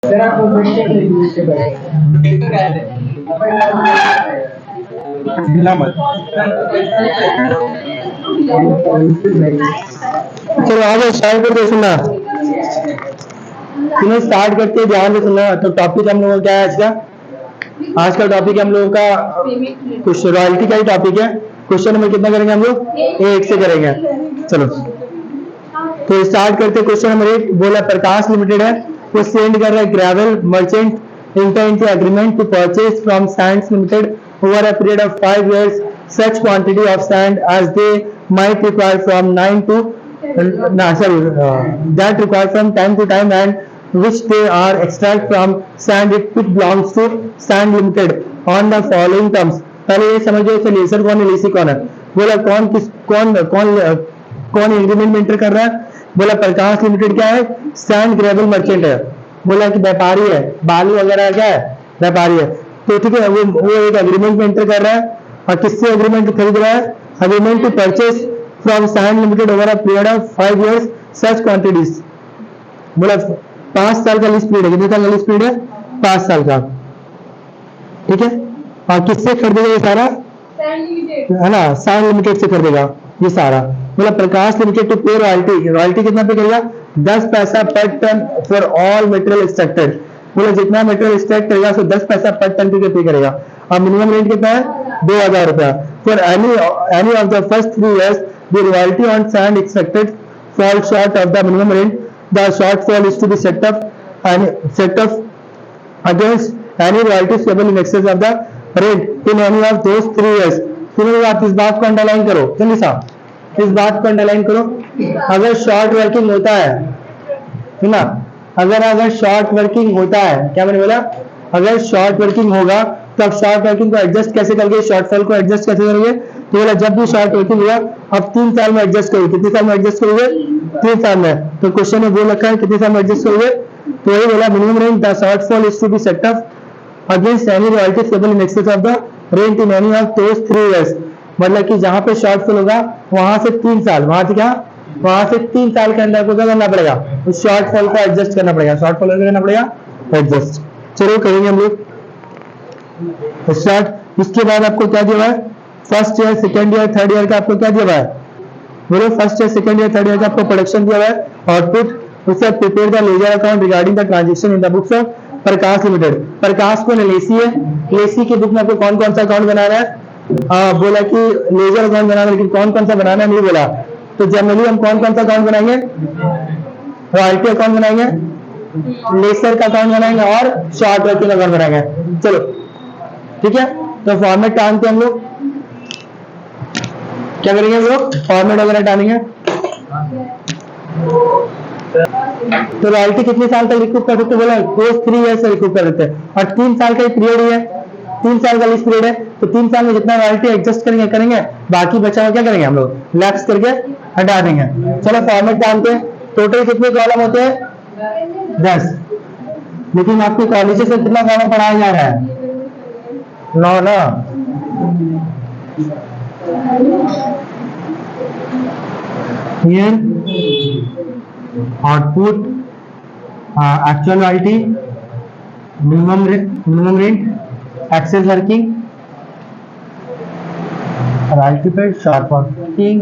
Sir आपको question use हिला मत। चलो आ जाओ स्टार्ट करते सुनना। सुनो स्टार्ट करते ध्यान से सुनना। तो टॉपिक हम लोगों का क्या है आज का? आज का टॉपिक हम लोगों का कुछ रॉयल्टी का ही टॉपिक है। क्वेश्चन नंबर कितना करेंगे हम लोग? एक से करेंगे। चलो तो स्टार्ट करते। क्वेश्चन नंबर 1 बोला प्रकाश लिमिटेड है, वो सेंड कर रहा है gravel merchant inter into agreement to purchase from Sands Limited over a period of 5 years such quantity of sand as they might require from 9 to that require from time to time and which they are extract from sand it belongs to sand limited on the following terms। पहले ये समझो इसे laser कौन है लेसी कौन है। बोला कौन किस कौन कौन कौन एग्रीमेंट में इंटर कर रहा है? बोला प्रकाश लिमिटेड क्या है? सैंड ग्रेवल मर्चेंट है। बोला कि व्यापारी है, बालू वगैरह क्या है? व्यापारी है। तो ठीक है, वो एक एग्रीमेंट में इंटर कर रहा है। और किससे एग्रीमेंट खरीद रहा है? Agreement to purchase from Sand Limited over a period of 5 years such quantities. बोला 5 साल का लीज पीरियड है। कितने साल का लीज पीरियड है? 5 साल का। ठीक है। और किससे खरीदेगा ये सारा? है ना, सैंड लिमिटेड से खरीदेगा ये सारा। मतलब Prakash Limited to pay royalty. Royalty कितना पे करेगा? 10 पैसा per ton for all material extracted. मतलब जितना मटेरियल एक्सट्रैक्ट करेगा उसको 10 पैसा पर टन पे पे करेगा। और मिनिमम रेट कितना है? 2000 रुपया। For any of the first 3 years the royalty on sand extracted fall short of the minimum rate the shortfall is to be set up against any royalties payable in excess of the rent in any of those 3 years। फिर आप इस बात को underline करो जल्दी साहब, इस बात को अंडरलाइन करो। अगर शॉर्ट वर्किंग होता है ना, अगर शॉर्ट वर्किंग होता है, क्या मैंने बोला? अगर शॉर्ट वर्किंग होगा तो अब शॉर्ट वर्किंग को एडजस्ट कैसे करेंगे? शॉर्टफॉल को एडजस्ट कैसे करेंगे? तो बोला जब भी शॉर्ट वर्किंग होगा अब 3 साल में एडजस्ट करोगे। कितने साल में एडजस्ट करोगे? 3 साल में। तो क्वेश्चन में बोल रखा है कितने साल में एडजस्ट करोगे? तो ये बोला minimum rent the shortfall is to be set up against any royalty payable in excess of the rent in any of those 3 years। मतलब कि जहां पे शॉर्टफॉल होगा वहां से 3 साल, वहां से क्या? वहां से 3 साल के अंदर को क्या करना पड़ेगा? उस शॉर्टफॉल को एडजस्ट करना पड़ेगा। शॉर्टफॉल को करना पड़ेगा एडजस्ट। चलो करेंगे हम लोग स्टार्ट। इसके बाद आपको क्या दिया है? First year, second year, third year का आपको क्या दिया है? बोलो first year, second year, third year का आपको प्रोडक्शन दिया है। आउटपुट उससे prepare the ledger account regarding the transaction in the books of Prakash limited. Prakash को लेसी है, लेसी की बुक में आपको कौन कौन सा अकाउंट बनाना है? बोला कि लेजर अकाउंट बनाना, लेकिन कौन कौन सा बनाना नहीं बोला। तो जनरली हम कौन कौन सा अकाउंट बनाएंगे? रॉयल्टी अकाउंट बनाएंगे, लेसर का अकाउंट बनाएंगे और शॉर्ट वर्किंग अकाउंट बनाएंगे। चलो ठीक है, तो फॉर्मेट टानते हम लोग। क्या करेंगे हम लोग? फॉर्मेट वगैरह टानेंगे। तो रॉयल्टी कितने साल तक रिकूप कर सकते? बोला 3 years से रिकूप कर सकते हैं। और 3 साल का पीरियड ही है, 3 साल का लीज पीरियड है। तो 3 साल में जितना रॉयल्टी एडजस्ट करेंगे बाकी बचा हुआ क्या करेंगे हम लोग? लैप्स करके हटा देंगे। चलो फॉर्मेट जानते हैं। टोटल कितने कॉलम होते हैं? 10। लेकिन आपके कॉलेज से कितना कॉलम पढ़ाया जा रहा है? 9 ना। Here output, actual royalty, minimum rent, excess working, royalty पे शॉर्ट वर्किंग।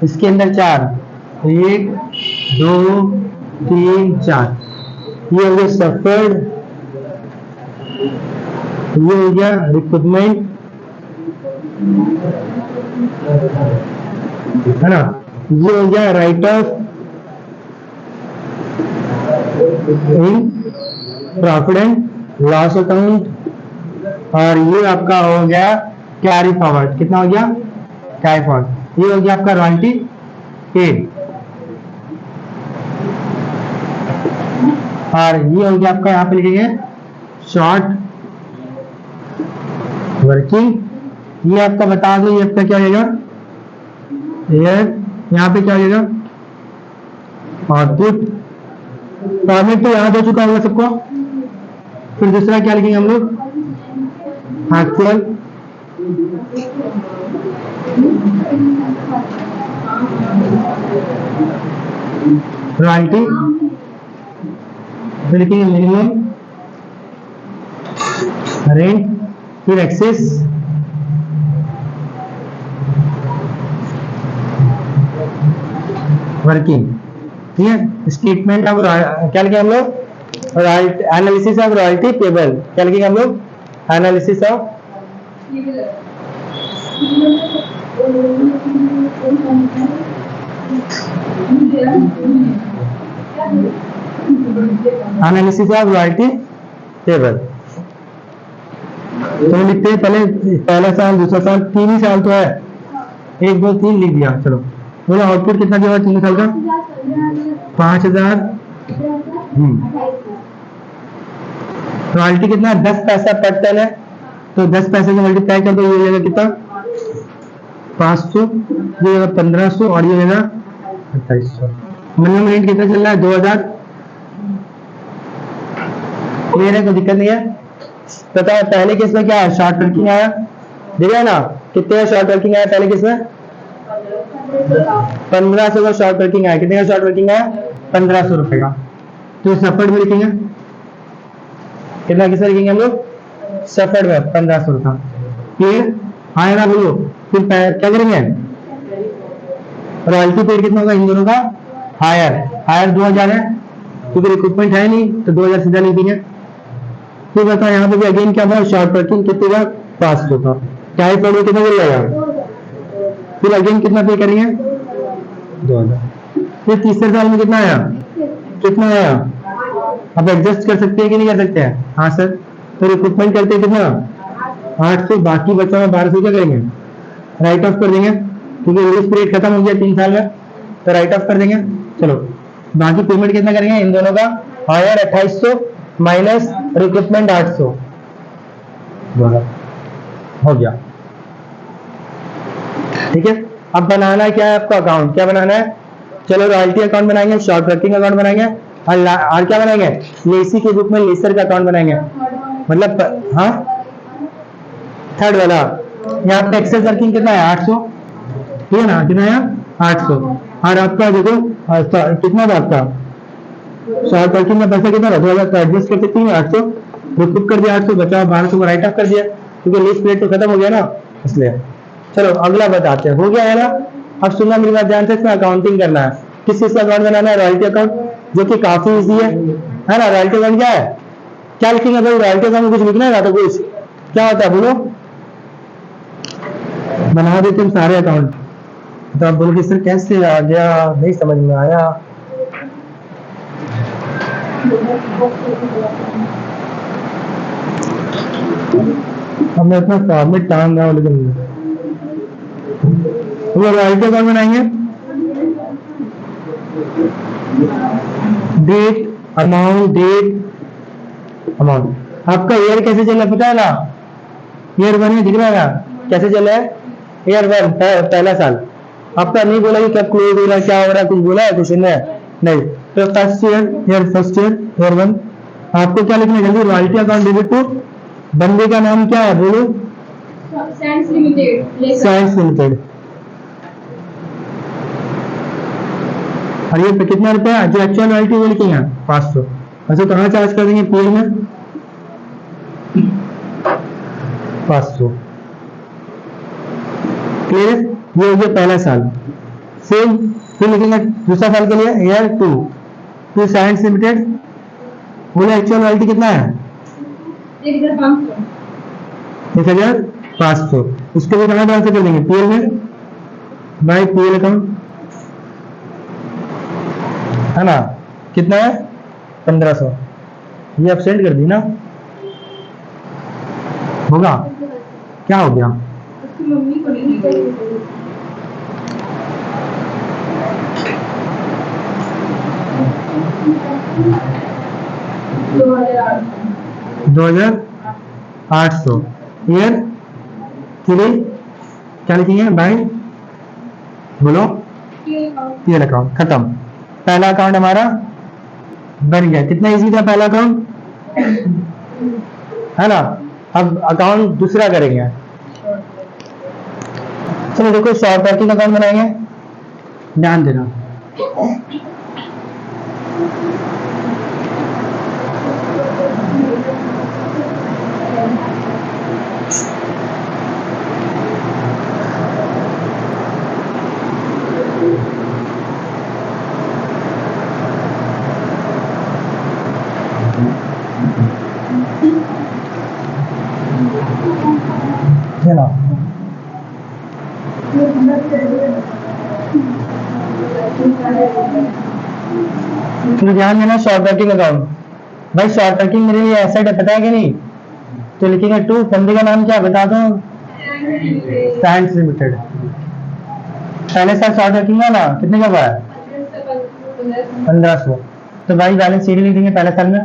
इसके अंदर 4, 1 2 3 4। ये हो गया सफर्ड, ये हो गया रिक्रूटमेंट, है ना, ये हो गया right of in profit and loss account, और ये आपका हो गया कैरी फॉरवर्ड। कितना हो गया? Carry forward. ये हो गया आपका रॉयल्टी पेड, और ये हो गया आपका यहाँ पे लिखेंगे शॉर्ट वर्किंग। ये आपका बता दो, ये आपका क्या होगा? ये यहाँ पे क्या होगा? आउटपुट। फॉर्मेट तो याद हो चुका होगा सबको। फिर दूसरा क्या लिखेंगे हम लोग? एक्चुअल, रॉयल्टी, फिर लिखेंगे मिनिमम रेंट, फिर एक्सेस, वर्किंग, ठीक है। स्टेटमेंट ऑफ क्या लिखे हम लोग, एनालिसिस ऑफ रॉयल्टी पेबल, क्या लिखेंगे हम लोग, analysis of analysis of royalty table. तो लिखते हैं पहले, पहला साल, दूसरा साल, 3 ही साल तो है, 1 2 3 लिख दिया। चलो बोलो आउटपुट कितना दिया 3 साल का, 5000। रॉयल्टी कितना, 10 पैसा पर टन है, तो 10 पैसे से मल्टीप्लाई कर दो, ये हो जाएगा कितना, 500, ये होगा 1500 और ये होगा 2800। मिनिमम रेंट कितना चल रहा है, 2000। क्लियर है, कोई दिक्कत नहीं है। बताओ पहले केस में क्या है, शॉर्ट वर्किंग आया, देख रहे ना कितने का शॉर्ट वर्किंग आया पहले केस में, 1500 का शॉर्ट वर्किंग आया। कितने का शॉर्ट वर्किंग आया, 1500 रुपए का। तो सफर्ड में लिखेंगे कितना, किसमें लिखेंगे हम लोग, सफर्ड में 1500 रुपया। क्लियर आया ना, बोलो। फिर क्या करेंगे, रॉयल्टी पेड कितना होगा इन दोनों का, हायर, हायर 2000 है, क्योंकि रिक्रूटमेंट है नहीं तो 2000 सीधा लिख देंगे। फिर बताओ यहाँ पे भी अगेन क्या था, शॉर्ट वर्किंग कितने का, 500 का, क्या ही पढ़ो कितना मिल जाएगा। फिर अगेन कितना पे करेंगे, 2000। फिर तीसरे साल में कितना आया, कितना आया, अब एडजस्ट कर सकते हैं कि नहीं कर सकते हैं, हाँ सर। तो रिक्रूटमेंट करते हैं कितना, 800, बाकी बचा हुआ 1200 क्या करेंगे, राइट ऑफ कर देंगे, क्योंकि इंग्लिश पीरियड खत्म हो गया 3 साल में, तो राइट ऑफ कर देंगे। चलो बाकी पेमेंट कितना करेंगे इन दोनों का, हायर 2800 माइनस रिक्रूटमेंट 800, हो गया। ठीक है, अब बनाना क्या है आपको अकाउंट, क्या बनाना है, चलो रॉयल्टी अकाउंट बनाएंगे, शॉर्ट वर्किंग अकाउंट बनाएंगे, और क्या बनाएंगे, लेसी के बुक में लेसर का अकाउंट बनाएंगे, मतलब हाँ थर्ड वाला। यहाँ पे एक्सेस वर्किंग कितना है, 800, ठीक है ना, कितना है 800। और आपका देखो कितना था आपका शॉर्ट वर्किंग में पैसा कितना था, 2000 का एडजस्ट कर सकती है, 800 रिकूप कर दिया, 800 बचा 1200 को राइट ऑफ कर दिया, क्योंकि लीज पीरियड तो खत्म हो गया ना, इसलिए। चलो अगला बताते हैं, हो गया है ना। अब सुनना मेरी बात ध्यान से, इसमें अकाउंटिंग करना है, किस चीज का अकाउंट बनाना है, रॉयल्टी अकाउंट, जो कि काफी इजी है ना। रॉयल्टी अकाउंट क्या है, क्या लिखेंगे भाई, रॉयल्टी अकाउंट में कुछ लिखना है ना, तो कुछ क्या होता है बोलो, बना देते हम सारे अकाउंट। तो आप बोलो कि सर कैसे आ गया, नहीं समझ में आया। अब मैं अपना फॉर्मेट टांग रहा हूँ, लेकिन रॉयल्टी अकाउंट बनाएंगे, डेट अमाउंट, डेट अमाउंट। आपका ईयर कैसे चल रहा है पता है ना, ईयर 1 में दिख रहा है ना, कैसे चल रहा है, ईयर 1 पहला साल। आपका नहीं बोला कि कब क्लोज हो रहा है, क्या हो रहा है, कुछ बोला है क्वेश्चन में, नहीं। तो first year, year first year, year 1। आपको क्या लिखना है जल्दी, रॉयल्टी अकाउंट डेबिट टू, बंदे का नाम क्या है बोलो, साइंस लिमिटेड, साइंस लिमिटेड। और ये पे कितना रुपया, जो एक्चुअल रॉयल्टी वो लिखेंगे 500। अच्छा कहाँ चार्ज कर देंगे, पीएल में 500। क्लियर, ये हो गया पहला साल। फिर लिखेंगे दूसरा साल के लिए, ईयर 2 टू साइंस लिमिटेड, बोले एक्चुअल रॉयल्टी कितना है, 1500। उसके लिए कहाँ ट्रांसफर कर देंगे, पीएल में, बाय पीएल अकाउंट, है ना, कितना है 1500, ये एब्सेंट कर दी ना, होगा क्या हो गया, मम्मी को नहीं करी। 2800, ईयर 3 क्या लिखेंगे बाय, बोलो पीएल अकाउंट, खत्म। पहला अकाउंट हमारा बन गया, कितना इजी था पहला अकाउंट, है ना। अब अकाउंट दूसरा करेंगे, चलो देखो शॉर्ट वर्किंग अकाउंट बनाएंगे, ध्यान देना। देना। फिर ध्यान देना शॉर्ट कटिंग अकाउंट। भाई शॉर्ट कटिंग मेरे लिए एसेट है, पता है कि नहीं? तो लिखेंगे टू, फंडे का नाम क्या बता दो, सैंड्स लिमिटेड। पहले साल शॉर्ट कटिंग ना कितने का हुआ है? 1500। तो भाई बैलेंस शीट लिख देंगे पहले साल में।